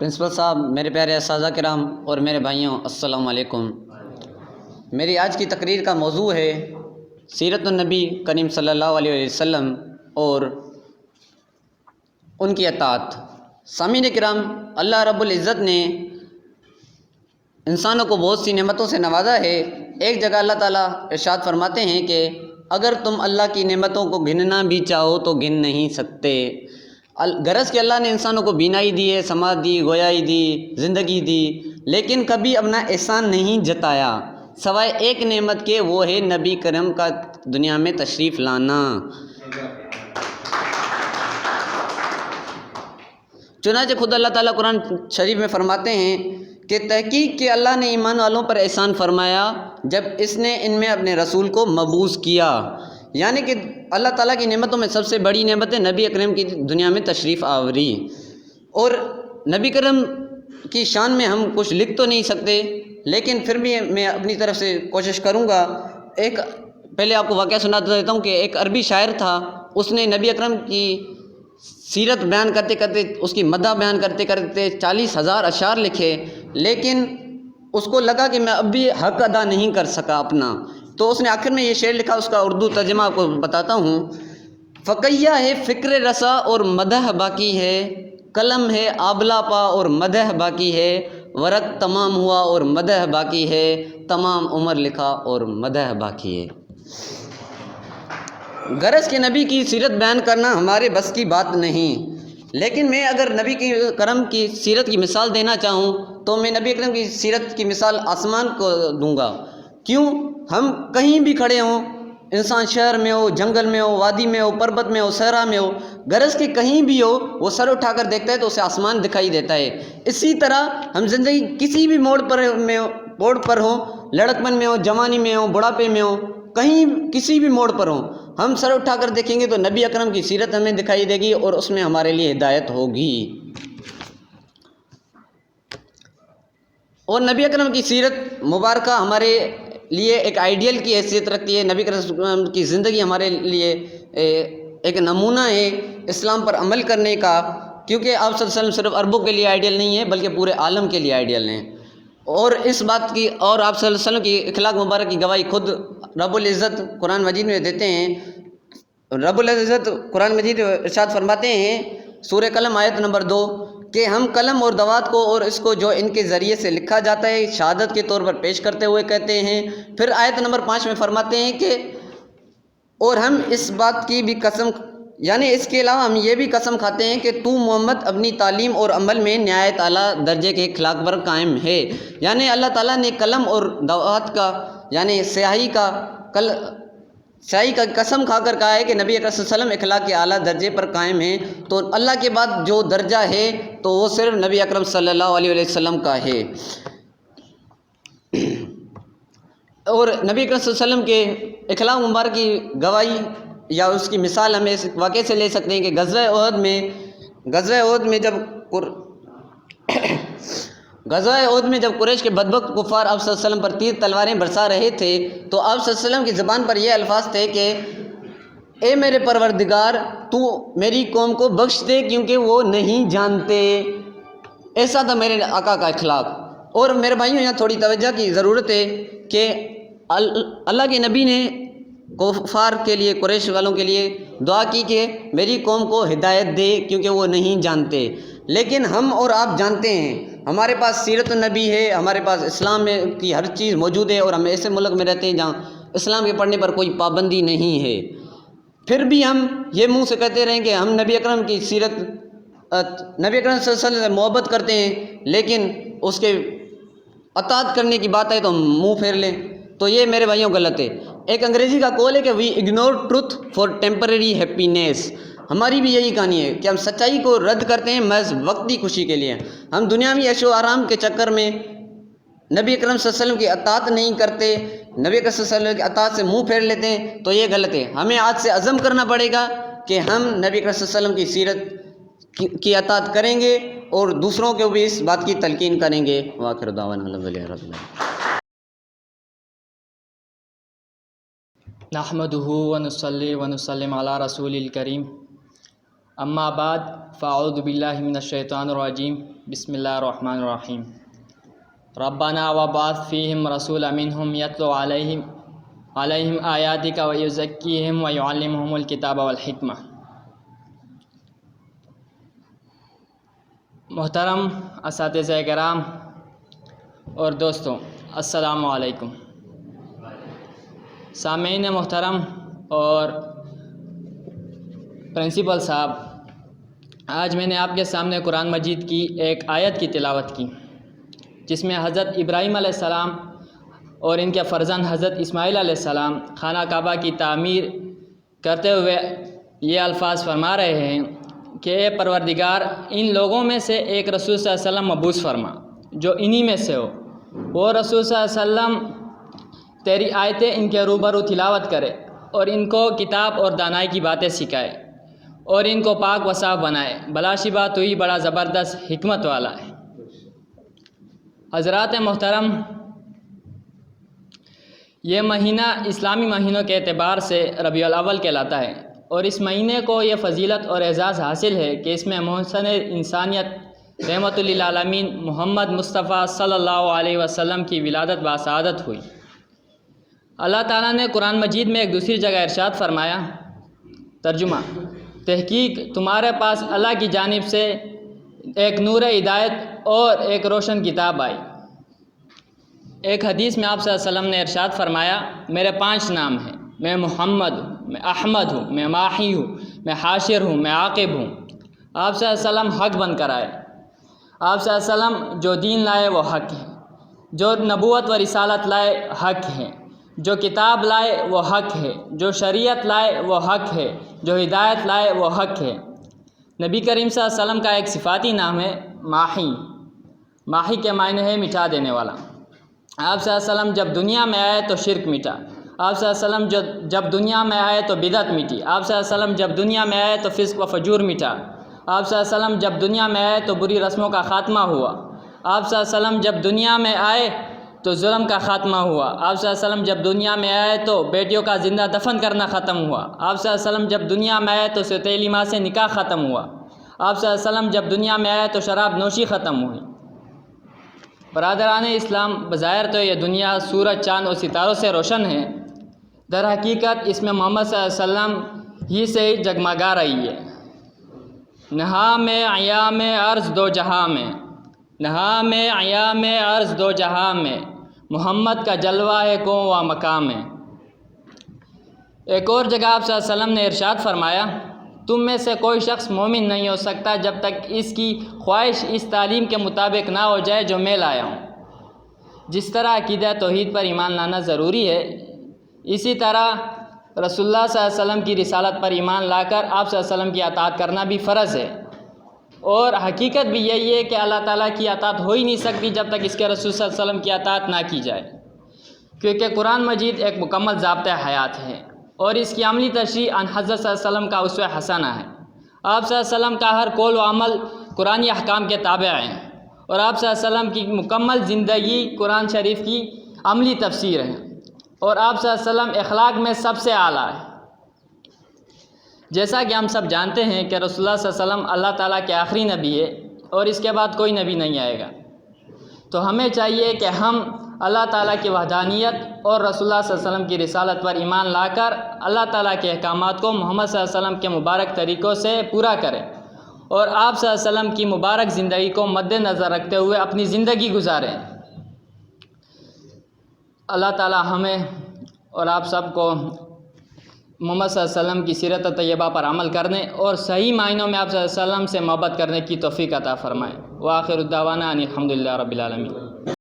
Principal صاحب، میرے پیارے اساتذہ کرام اور میرے بھائیوں، السلام علیکم۔ میری آج کی تقریر کا موضوع ہے سیرت النبی کریم صلی اللہ علیہ وسلم اور ان کی اطاعت۔ سامعین کرام، اللہ رب العزت نے انسانوں کو بہت سی نعمتوں سے نوازا ہے۔ ایک جگہ اللہ تعالیٰ ارشاد فرماتے ہیں کہ اگر تم اللہ کی نعمتوں کو گننا بھی چاہو تو گن نہیں سکتے۔ غرض کہ اللہ نے انسانوں کو بینائی دی ہے، سماعت دی، گویائی دی، زندگی دی، لیکن کبھی اپنا احسان نہیں جتایا سوائے ایک نعمت کے، وہ ہے نبی کرم کا دنیا میں تشریف لانا۔ چنانچہ خود اللہ تعالیٰ قرآن شریف میں فرماتے ہیں کہ تحقیق کہ اللہ نے ایمان والوں پر احسان فرمایا جب اس نے ان میں اپنے رسول کو مبعوث کیا۔ یعنی کہ اللہ تعالیٰ کی نعمتوں میں سب سے بڑی نعمت ہے نبی اکرم کی دنیا میں تشریف آوری۔ اور نبی کرم کی شان میں ہم کچھ لکھ تو نہیں سکتے، لیکن پھر بھی میں اپنی طرف سے کوشش کروں گا۔ پہلے آپ کو واقعہ سنا دیتا ہوں کہ ایک عربی شاعر تھا، اس نے نبی اکرم کی سیرت بیان کرتے کرتے، اس کی مدح بیان کرتے کرتے 40,000 اشعار لکھے، لیکن اس کو لگا کہ میں اب بھی حق ادا نہیں کر سکا اپنا، تو اس نے آخر میں یہ شعر لکھا۔ اس کا اردو ترجمہ آپ کو بتاتا ہوں۔ فقیہ ہے فکر رسا اور مدح باقی ہے، قلم ہے آبلا پا اور مدح باقی ہے، ورق تمام ہوا اور مدح باقی ہے، تمام عمر لکھا اور مدح باقی ہے۔ غرض کہ نبی کی سیرت بیان کرنا ہمارے بس کی بات نہیں، لیکن میں اگر نبی کی کرم کی سیرت کی مثال دینا چاہوں تو میں نبی اکرم کی سیرت کی مثال آسمان کو دوں گا۔ کیوں؟ ہم کہیں بھی کھڑے ہوں، انسان شہر میں ہو، جنگل میں ہو، وادی میں ہو، پربت میں ہو، صحرا میں ہو، غرض کہ کہیں بھی ہو، وہ سر اٹھا کر دیکھتا ہے تو اسے آسمان دکھائی دیتا ہے۔ اسی طرح ہم زندگی کسی بھی موڑ پر ہوں، لڑکپن میں ہو، جوانی میں ہو، بڑھاپے میں ہو، کہیں کسی بھی موڑ پر ہوں، ہم سر اٹھا کر دیکھیں گے تو نبی اکرم کی سیرت ہمیں دکھائی دے گی اور اس میں ہمارے لیے ہدایت ہوگی۔ اور نبی اکرم کی سیرت مبارکہ ہمارے لیے ایک آئیڈیل کی حیثیت رکھتی ہے۔ نبی اکرم کی زندگی ہمارے لیے ایک نمونہ ہے اسلام پر عمل کرنے کا، کیونکہ آپ صلی اللہ علیہ وسلم صرف عربوں کے لیے آئیڈیل نہیں ہے بلکہ پورے عالم کے لیے آئیڈیل ہیں۔ اور اس بات کی، اور آپ صلی اللہ علیہ وسلم کی اخلاق مبارک کی گواہی خود رب العزت قرآن مجید میں دیتے ہیں۔ رب العزت قرآن مجید ارشاد فرماتے ہیں سورہ قلم آیت نمبر 2 کہ ہم قلم اور دوات کو اور اس کو جو ان کے ذریعے سے لکھا جاتا ہے شہادت کے طور پر پیش کرتے ہوئے کہتے ہیں۔ پھر آیت نمبر 5 میں فرماتے ہیں کہ اور ہم اس بات کی بھی قسم، یعنی اس کے علاوہ ہم یہ بھی قسم کھاتے ہیں کہ تو محمد اپنی تعلیم اور عمل میں نہایت اعلیٰ درجے کے اخلاق پر قائم ہے۔ یعنی اللہ تعالیٰ نے قلم اور دوات کا، یعنی سیاہی کا قسم کھا کر کہا ہے کہ نبی اکرم صلی اللہ علیہ وسلم اخلاق کے اعلیٰ درجے پر قائم ہیں، تو اللہ کے بعد جو درجہ ہے تو وہ صرف نبی اکرم صلی اللہ علیہ وسلم کا ہے۔ اور نبی اکرم صلی اللہ علیہ وسلم کے اخلاق مبارک کی گواہی یا اس کی مثال ہم اس واقعے سے لے سکتے ہیں کہ غزوہ احد میں جب قریش کے بدبخت کفار آپ صلی اللہ علیہ وسلم پر تیر تلواریں برسا رہے تھے تو آپ صلی اللہ علیہ وسلم کی زبان پر یہ الفاظ تھے کہ اے میرے پروردگار، تو میری قوم کو بخش دے کیونکہ وہ نہیں جانتے۔ ایسا تھا میرے آقا کا اخلاق۔ اور میرے بھائیوں، یہاں تھوڑی توجہ کی ضرورت ہے کہ اللہ کے نبی نے کفار کے لیے، قریش والوں کے لیے دعا کی کہ میری قوم کو ہدایت دے کیونکہ وہ نہیں جانتے، لیکن ہم اور آپ جانتے ہیں، ہمارے پاس سیرت النبی ہے، ہمارے پاس اسلام کی ہر چیز موجود ہے، اور ہم ایسے ملک میں رہتے ہیں جہاں اسلام کے پڑھنے پر کوئی پابندی نہیں ہے، پھر بھی ہم یہ منہ سے کہتے رہیں کہ ہم نبی اکرم کی سیرت، نبی اکرم صلی اللہ علیہ وسلم سے محبت کرتے ہیں، لیکن اس کے اطاعت کرنے کی بات ہے تو ہم منہ پھیر لیں، تو یہ میرے بھائیوں غلط ہے۔ ایک انگریزی کا قول ہے کہ we ignore truth for temporary happiness. ہماری بھی یہی کہانی ہے کہ ہم سچائی کو رد کرتے ہیں محض وقتی خوشی کے لیے۔ ہم دنیاوی عیش و آرام کے چکر میں نبی اکرم صلی اللہ علیہ وسلم کی اطاعت نہیں کرتے، نبی اکرم صلی اللہ علیہ وسلم کی اطاعت سے منہ پھیر لیتے ہیں، تو یہ غلط ہے۔ ہمیں آج سے عزم کرنا پڑے گا کہ ہم نبی اکرم صلی اللہ علیہ وسلم کی سیرت کی اطاعت کریں گے اور دوسروں کو بھی اس بات کی تلقین کریں گے۔ وآخر دعوانا الحمدللہ رب العالمین۔ نحمدہ ونصلی ونسلم علی رسول الکریم، اما بعد فاعوذ باللہ من الشیطان الرجیم بسم اللہ الرحمن الرحیم ربنا وبعث فیہم رسولا منہم یتلو علیہم آیاتک ویزکیہم ویعلمہم الکتاب والحکمہ۔ محترم اساتذہ کرام اور دوستوں، السلام علیکم۔ سامعین محترم اور پرنسپل صاحب، آج میں نے آپ کے سامنے قرآن مجید کی ایک آیت کی تلاوت کی جس میں حضرت ابراہیم علیہ السلام اور ان کے فرزند حضرت اسماعیل علیہ السلام خانہ کعبہ کی تعمیر کرتے ہوئے یہ الفاظ فرما رہے ہیں کہ اے پروردگار، ان لوگوں میں سے ایک رسول صلی اللہ علیہ وسلم مبعوث فرما جو انہی میں سے ہو، وہ رسول صلی اللہ علیہ وسلم تیری آیتیں ان کے روبرو تلاوت کرے اور ان کو کتاب اور دانائی کی باتیں سکھائے اور ان کو پاک و صاف بنائے، بلا شبہ تو ہی بڑا زبردست حکمت والا ہے۔ حضرات محترم، یہ مہینہ اسلامی مہینوں کے اعتبار سے ربیع الاول کہلاتا ہے، اور اس مہینے کو یہ فضیلت اور اعزاز حاصل ہے کہ اس میں محسن انسانیت رحمت للعالمین محمد مصطفیٰ صلی اللہ علیہ وسلم کی ولادت باسعادت ہوئی۔ اللہ تعالیٰ نے قرآن مجید میں ایک دوسری جگہ ارشاد فرمایا، ترجمہ: تحقیق تمہارے پاس اللہ کی جانب سے ایک نور ہدایت اور ایک روشن کتاب آئی۔ ایک حدیث میں آپ صلی اللہ علیہ وسلم نے ارشاد فرمایا، میرے 5 نام ہیں، میں محمد ہوں، میں احمد ہوں، میں ماحی ہوں، میں حاشر ہوں، میں عاقب ہوں۔ آپ صلی اللہ علیہ وسلم حق بن کر آئے۔ آپ صلی اللہ علیہ وسلم جو دین لائے وہ حق ہے، جو نبوت و رسالت لائے حق ہے، جو کتاب لائے وہ حق ہے، جو شریعت لائے وہ حق ہے، جو ہدایت لائے وہ حق ہے۔ نبی کریم صلی اللہ علیہ وسلم کا ایک صفاتی نام ہے ماحی۔ ماحی کے معنی ہے مٹا دینے والا۔ آپ صلی اللہ علیہ وسلم جب دنیا میں آئے تو شرک مٹا۔ آپ صلی اللہ علیہ وسلم جب دنیا میں آئے تو بدعت مٹی۔ آپ صلی اللہ علیہ وسلم جب دنیا میں آئے تو فسق و فجور مٹا۔ آپ صلی اللہ علیہ وسلم جب دنیا میں آئے تو بری رسموں کا خاتمہ ہوا۔ آپ صلی اللہ علیہ وسلم جب دنیا میں آئے تو ظلم کا خاتمہ ہوا۔ آپ صلی اللہ علیہ وسلم جب دنیا میں آئے تو بیٹیوں کا زندہ دفن کرنا ختم ہوا۔ آپ صلی اللہ علیہ وسلم جب دنیا میں آئے تو سوتیلی ماں سے نکاح ختم ہوا۔ آپ صلی اللہ علیہ وسلم جب دنیا میں آئے تو شراب نوشی ختم ہوئی۔ برادران اسلام، بظاہر تو یہ دنیا سورج، چاند اور ستاروں سے روشن ہے، در حقیقت اس میں محمد صلی اللہ علیہ وسلم ہی سے جگمگا رہی ہے۔ نہا میں ایام عرض دو جہاں میں، نہا میں ایام عرض دو جہاں میں، محمد کا جلوہ ہے کون و مقام ہے۔ ایک اور جگہ آپ صلی اللہ علیہ وسلم نے ارشاد فرمایا، تم میں سے کوئی شخص مومن نہیں ہو سکتا جب تک اس کی خواہش اس تعلیم کے مطابق نہ ہو جائے جو میں لایا ہوں۔ جس طرح عقیدہ توحید پر ایمان لانا ضروری ہے، اسی طرح رسول اللہ صلی اللہ علیہ وسلم کی رسالت پر ایمان لا کر آپ صلی اللہ علیہ وسلم کی اطاعت کرنا بھی فرض ہے۔ اور حقیقت بھی یہی ہے کہ اللہ تعالیٰ کی اطاعت ہو ہی نہیں سکتی جب تک اس کے رسول صلی اللہ علیہ وسلم کی اطاعت نہ کی جائے، کیونکہ قرآن مجید ایک مکمل ضابطۂ حیات ہے اور اس کی عملی تشریح ان حضرت صلی اللہ علیہ وسلم کا اسوہ حسنہ ہے۔ آپ صلی اللہ علیہ وسلم کا ہر قول و عمل قرآنی احکام کے تابع ہیں، اور آپ صلی اللہ علیہ وسلم کی مکمل زندگی قرآن شریف کی عملی تفسیر ہے، اور آپ صلی اللہ علیہ وسلم اخلاق میں سب سے اعلیٰ ہے۔ جیسا کہ ہم سب جانتے ہیں کہ رسول اللہ صلی اللہ علیہ وسلم اللہ تعالیٰ کے آخری نبی ہے اور اس کے بعد کوئی نبی نہیں آئے گا، تو ہمیں چاہیے کہ ہم اللہ تعالیٰ کی وحدانیت اور رسول اللہ صلی اللہ علیہ وسلم کی رسالت پر ایمان لا کر اللہ تعالیٰ کے احکامات کو محمد صلی اللہ علیہ وسلم کے مبارک طریقوں سے پورا کریں، اور آپ صلی اللہ علیہ وسلم کی مبارک زندگی کو مد نظر رکھتے ہوئے اپنی زندگی گزاریں۔ اللہ تعالیٰ ہمیں اور آپ سب کو محمد صلی اللہ علیہ وسلم کی سیرت طیبہ پر عمل کرنے اور صحیح معنوں میں آپ صلی اللہ علیہ وسلم سے محبت کرنے کی توفیق عطا فرمائے۔ وآخر الدعوانا ان الحمد للہ رب العالمین۔